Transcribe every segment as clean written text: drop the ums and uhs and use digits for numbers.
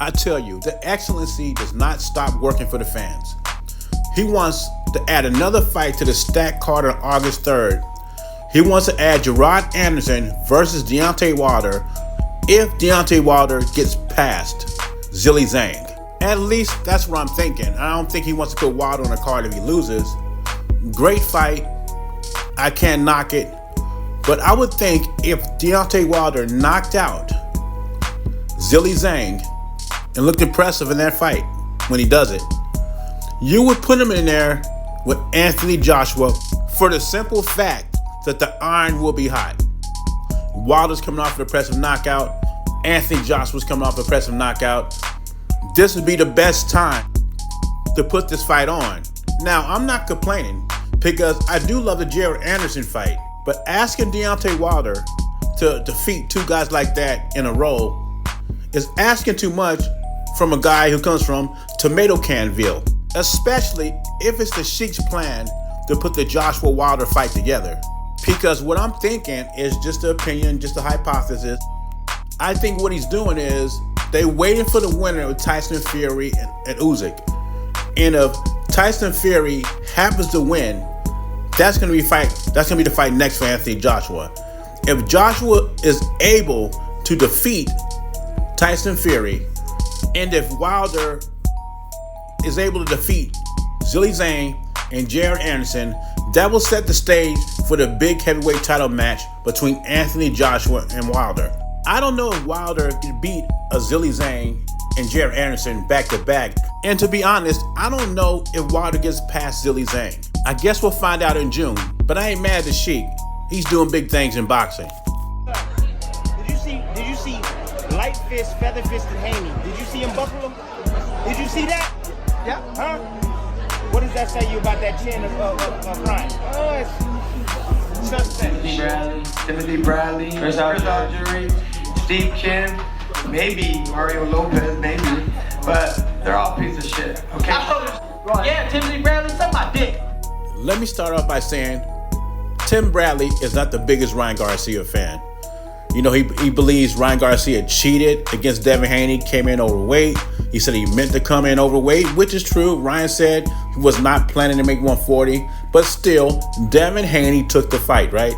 I tell you, the excellency does not stop working for the fans. He wants to add another fight to the stacked card on August 3rd. He wants to add Gerard Anderson versus Deontay Wilder if Deontay Wilder gets past Zhilei Zhang. At least that's what I'm thinking. I don't think he wants to put Wilder on the card if he loses. Great fight. I can't knock it. But I would think if Deontay Wilder knocked out Zhilei Zhang and looked impressive in that fight when he does it, you would put him in there with Anthony Joshua for the simple fact that the iron will be hot. Wilder's coming off an impressive knockout. Anthony Joshua's coming off an impressive knockout. This would be the best time to put this fight on. Now, I'm not complaining because I do love the Jared Anderson fight, but asking Deontay Wilder to defeat two guys like that in a row is asking too much from a guy who comes from Tomato Canville, especially if it's the Sheik's plan to put the Joshua Wilder fight together. Because what I'm thinking is just an opinion, just a hypothesis. I think what he's doing is they waiting for the winner of Tyson Fury and Usyk. And if Tyson Fury happens to win, that's gonna be the fight next for Anthony Joshua. If Joshua is able to defeat Tyson Fury, and if Wilder is able to defeat Zhilei Zhang and Jared Anderson, that will set the stage for the big heavyweight title match between Anthony Joshua and Wilder. I don't know if Wilder can beat a Zhilei Zhang and Jared Anderson back to back. And to be honest, I don't know if Wilder gets past Zhilei Zhang. I guess we'll find out in June. But I ain't mad at the Sheik. He's doing big things in boxing. Did you see Light Fist, Feather Fist, and Haney? Did you see him buckle him? Did you see that? Yeah. Huh? What does that say you about that chin of Ryan? Oh, it's suspect. Timothy Bradley, Chris Algieri, Steve Kim, maybe Mario Lopez, maybe, but they're all pieces of shit. Okay. Yeah, Timothy Bradley, suck my dick. Let me start off by saying Tim Bradley is not the biggest Ryan Garcia fan. You know, he believes Ryan Garcia cheated against Devin Haney, came in overweight. He said he meant to come in overweight, which is true. Ryan said he was not planning to make 140, but still, Devin Haney took the fight, right?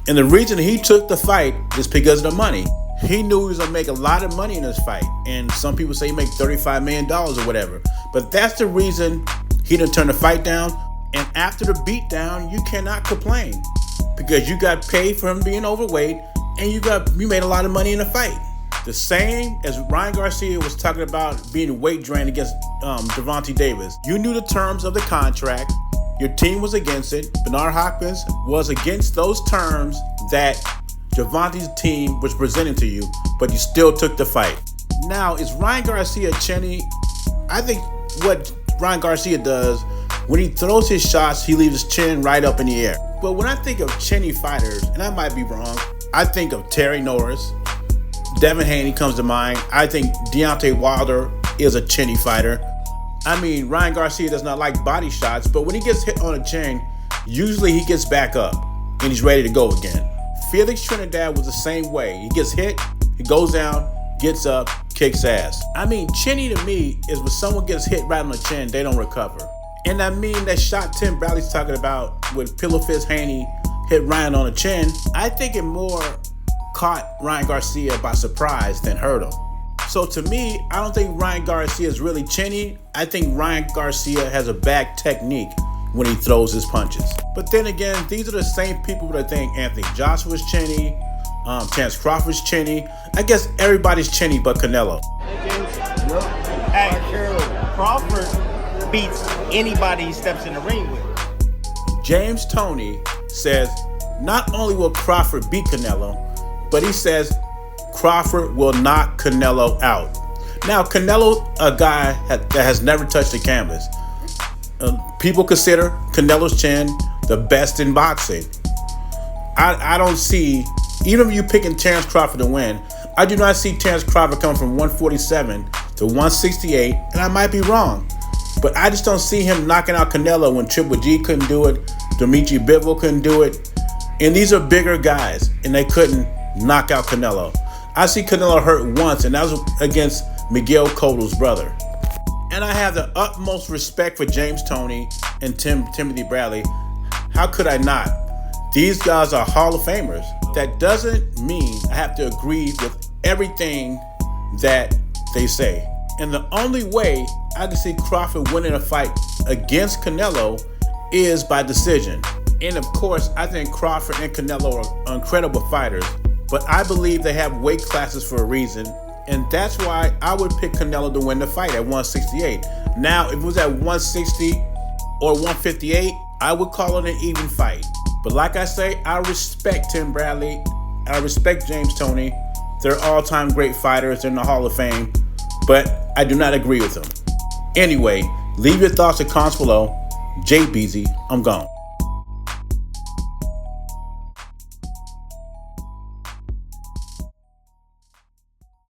And the reason he took the fight is because of the money. He knew he was going to make a lot of money in this fight, and some people say he made $35 million or whatever. But that's the reason he didn't turn the fight down, and after the beatdown, you cannot complain. Because you got paid for him being overweight, and you made a lot of money in the fight. The same as Ryan Garcia was talking about being weight drained against Gervonta Davis. You knew the terms of the contract. Your team was against it. Bernard Hopkins was against those terms that Gervonta's team was presenting to you, but you still took the fight. Now, is Ryan Garcia chinny? I think what Ryan Garcia does, when he throws his shots, he leaves his chin right up in the air. But when I think of chinny fighters, and I might be wrong, I think of Terry Norris. Devin Haney comes to mind. I think Deontay Wilder is a chinny fighter. I mean, Ryan Garcia does not like body shots, but when he gets hit on the chin, usually he gets back up and he's ready to go again. Felix Trinidad was the same way. He gets hit, he goes down, gets up, kicks ass. I mean, chinny to me is when someone gets hit right on the chin, they don't recover. And I mean that shot Tim Bradley's talking about with Pillow Fist Haney hit Ryan on the chin, I think it more caught Ryan Garcia by surprise than hurt him. So to me, I don't think Ryan Garcia is really chinny. I think Ryan Garcia has a bad technique when he throws his punches. But then again, these are the same people that think Anthony Joshua's chinny, Terence Crawford's chinny. I guess everybody's chinny but Canelo. Hey, Crawford beats anybody he steps in the ring with. James Toney says not only will Crawford beat Canelo, but he says Crawford will knock Canelo out. Now, Canelo, a guy that has never touched the canvas. People consider Canelo's chin the best in boxing. I don't see, even if you picking Terence Crawford to win, I do not see Terence Crawford coming from 147 to 168, and I might be wrong. But I just don't see him knocking out Canelo when Triple G couldn't do it, Dimitri Bivol couldn't do it. And these are bigger guys, and they couldn't knock out Canelo. I see Canelo hurt once, and that was against Miguel Cotto's brother. And I have the utmost respect for James Toney and Timothy Bradley. How could I not? These guys are Hall of Famers. That doesn't mean I have to agree with everything that they say. And the only way I can see Crawford winning a fight against Canelo is by decision. And of course, I think Crawford and Canelo are incredible fighters, but I believe they have weight classes for a reason. And that's why I would pick Canelo to win the fight at 168. Now, if it was at 160 or 158, I would call it an even fight. But like I say, I respect Tim Bradley. I respect James Toney. They're all-time great fighters in the Hall of Fame, but I do not agree with them. Anyway, leave your thoughts and comments below. Jay Beezy, I'm gone.